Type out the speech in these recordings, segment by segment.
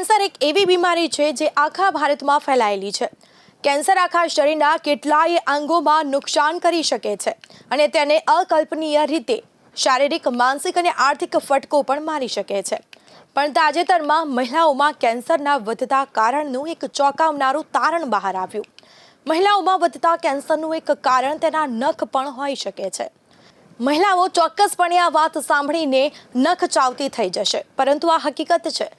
Cancer એક એવી બીમારી છે જે આખા ભારતમાં ફેલાયેલી છે। કેન્સર આખા શરીરના કેટલાય અંગોમાં નુકસાન કરી શકે છે અને તેને અકલ્પનીય રીતે શારીરિક, માનસિક અને આર્થિક ફટકો પણ મારી શકે છે। પણ તાજેતરમાં મહિલાઓમાં કેન્સરના વધતા કારણનું એક ચોંકાવનારું તારણ બહાર આવ્યું। મહિલાઓમાં વધતા કેન્સરનું એક કારણ તેના નખ પણ હોઈ શકે છે। મહિલાઓ ચોક્કસપણે આ વાત સાંભળીને નખ ચાવતી થઈ જશે, પરંતુ આ હકીકત છે।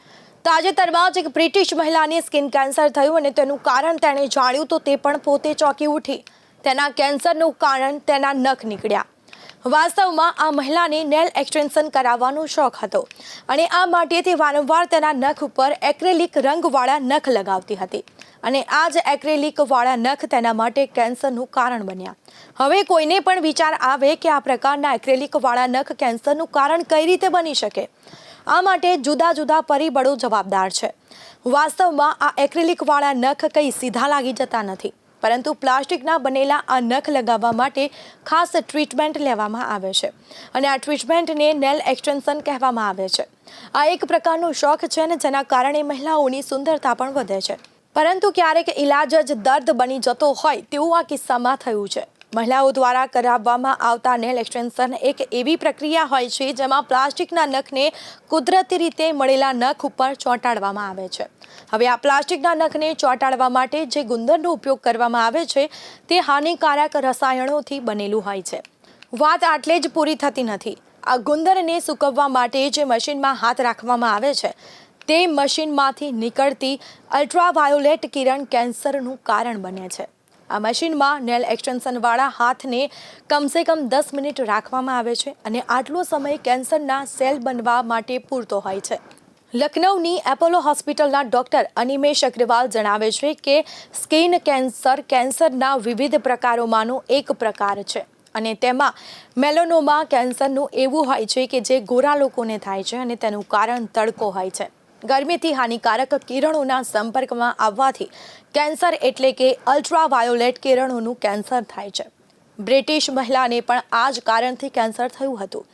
તાજેતરમાં જ એક બ્રિટિશ મહિલાને સ્કિન કેન્સર થયું અને તેનું કારણ તેણે જાણ્યું તો તે પણ પોતે ચોંકી ઉઠી। તેના કેન્સરનું કારણ તેના નખ નીકળ્યા। વાસ્તવમાં આ મહિલાને નેલ એક્સટેન્શન કરાવવાનો શોખ હતો અને આ માટે તે વારંવાર તેના નખ ઉપર એક્રેલિક રંગવાળા નખ લગાવતી હતી અને આ જ એક્રેલિકવાળા નખ તેના માટે કેન્સરનું કારણ બન્યા। હવે કોઈને પણ વિચાર આવે કે આ પ્રકારના એક્રેલિકવાળા નખ કેન્સરનું કારણ કઈ રીતે બની શકે? આ માટે જુદા જુદા પરિબળો જવાબદાર છે। વાસ્તવમાં આ એક્રેલિકવાળા નખ કંઈ સીધા લાગી જતા નથી, પરંતુ પ્લાસ્ટિકના બનેલા આ નખ લગાવવા માટે ખાસ ટ્રીટમેન્ટ લેવામાં આવે છે અને આ ટ્રીટમેન્ટને નેલ એક્સટેન્શન કહેવામાં આવે છે। આ એક પ્રકારનો શોખ છે અને જેના કારણે મહિલાઓની સુંદરતા પણ વધે છે, પરંતુ ક્યારેક ઇલાજ જ દર્દ બની જતો હોય તેવું આ કિસ્સામાં થયું છે। મહિલાઓ દ્વારા કરાવવામાં આવતા નેલ એક્સટેન્શન એક એવી પ્રક્રિયા હોય છે જેમાં પ્લાસ્ટિકના નખને કુદરતી રીતે મળેલા નખ ઉપર ચોંટાડવામાં આવે છે। હવે આ પ્લાસ્ટિકના નખને ચોંટાડવા માટે જે ગુંદરનો ઉપયોગ કરવામાં આવે છે તે હાનિકારક રસાયણોથી બનેલું હોય છે। વાત આટલે જ પૂરી થતી નથી। આ ગુંદરને સૂકવવા માટે જે મશીનમાં હાથ રાખવામાં આવે છે તે મશીનમાંથી નીકળતી અલ્ટ્રાવાયોલેટ કિરણ કેન્સરનું કારણ બને છે। આ મશીનમાં નેલ એક્સટેન્શનવાળા હાથને કમસે કમ 10 મિનિટ રાખવામાં આવે છે અને આટલો સમય કેન્સરના સેલ બનવા માટે પૂરતો હોય છે। લખનૌની એપોલો હોસ્પિટલના ડૉક્ટર અનિમેશ અગ્રવાલ જણાવે છે કે સ્કિન કેન્સર કેન્સરના વિવિધ પ્રકારોમાંનો એક પ્રકાર છે અને તેમાં મેલેનોમા કેન્સરનું એવું હોય છે કે જે ગોરા લોકોને થાય છે અને તેનું કારણ તડકો હોય છે। ગરમીથી હાનિકારક કિરણોના સંપર્કમાં આવવાથી કેન્સર એટલે કે અલ્ટ્રાવાયોલેટ કિરણોનું કેન્સર થાય છે। બ્રિટિશ મહિલાને પણ આ જ કારણથી કેન્સર થયું હતું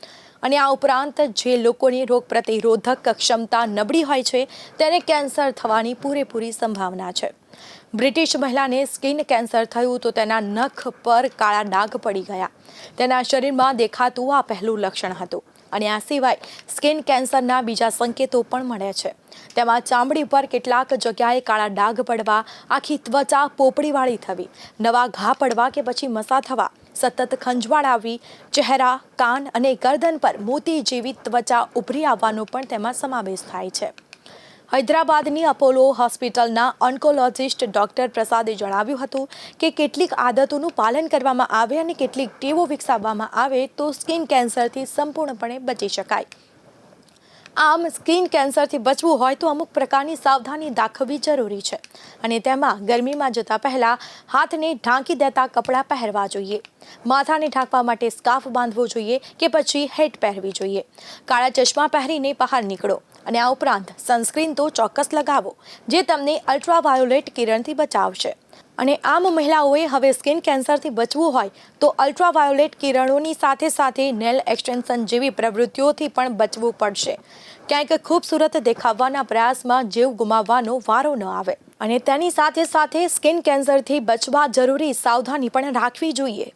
અને આ ઉપરાંત જે લોકોની રોગ પ્રતિરોધક ક્ષમતા નબળી હોય છે તેને કેન્સર થવાની પૂરેપૂરી સંભાવના છે। બ્રિટિશ મહિલાને સ્કિન કેન્સર થયું તો તેના નખ પર કાળા ડાઘ પડી ગયા। તેના શરીરમાં દેખાતું આ પહેલું લક્ષણ હતું અને આ સિવાય સ્કિન કેન્સરના બીજા સંકેતો પણ મળે છે। તેમાં ચામડી પર કેટલાક જગ્યાએ કાળા ડાઘ પડવા, આખી ત્વચા પોપડીવાળી થવી, નવા ઘા પડવા કે પછી મસા થવા, સતત ખંજવાળ આવવી, ચહેરા, કાન અને ગરદન પર મોતી જેવી ત્વચા ઉભરી આવવાનો પણ તેમાં સમાવેશ થાય છે। હૈદરાબાદની અપોલો હોસ્પિટલના ઓન્કોલોજિસ્ટ ડૉક્ટર પ્રસાદે જણાવ્યું હતું કે કેટલીક આદતોનું પાલન કરવામાં આવે અને કેટલીક ટેવો વિકસાવવામાં આવે તો સ્કિન કેન્સરથી સંપૂર્ણપણે બચી શકાય। આમ સ્કિન કેન્સરથી બચવું હોય તો અમુક પ્રકારની સાવધાની દાખવવી જરૂરી છે અને તેમાં ગરમીમાં જતા પહેલા હાથને ઢાંકી દેતા કપડાં પહેરવા જોઈએ, માથાને ઢાંકવા માટે સ્કાર્ફ બાંધવો જોઈએ કે પછી હેટ પહેરવી જોઈએ, કાળા ચશ્મા પહેરીને બહાર નીકળો અને આ ઉપરાંત સનસ્ક્રીન તો ચોક્કસ લગાવો જે તમને અલ્ટ્રાવાયોલેટ કિરણથી બચાવશે। અને આમ મહિલાઓએ હવે સ્કિન કેન્સરથી બચવું હોય તો અલ્ટ્રાવાયોલેટ કિરણોની સાથે સાથે નેલ એક્સટેન્શન જેવી પ્રવૃત્તિઓથી પણ બચવું પડશે। ક્યાંક ખૂબસૂરત દેખાવવાના પ્રયાસમાં જીવ ગુમાવવાનો વારો ન આવે અને તેની સાથે સાથે સ્કિન કેન્સરથી બચવા જરૂરી સાવધાની પણ રાખવી જોઈએ।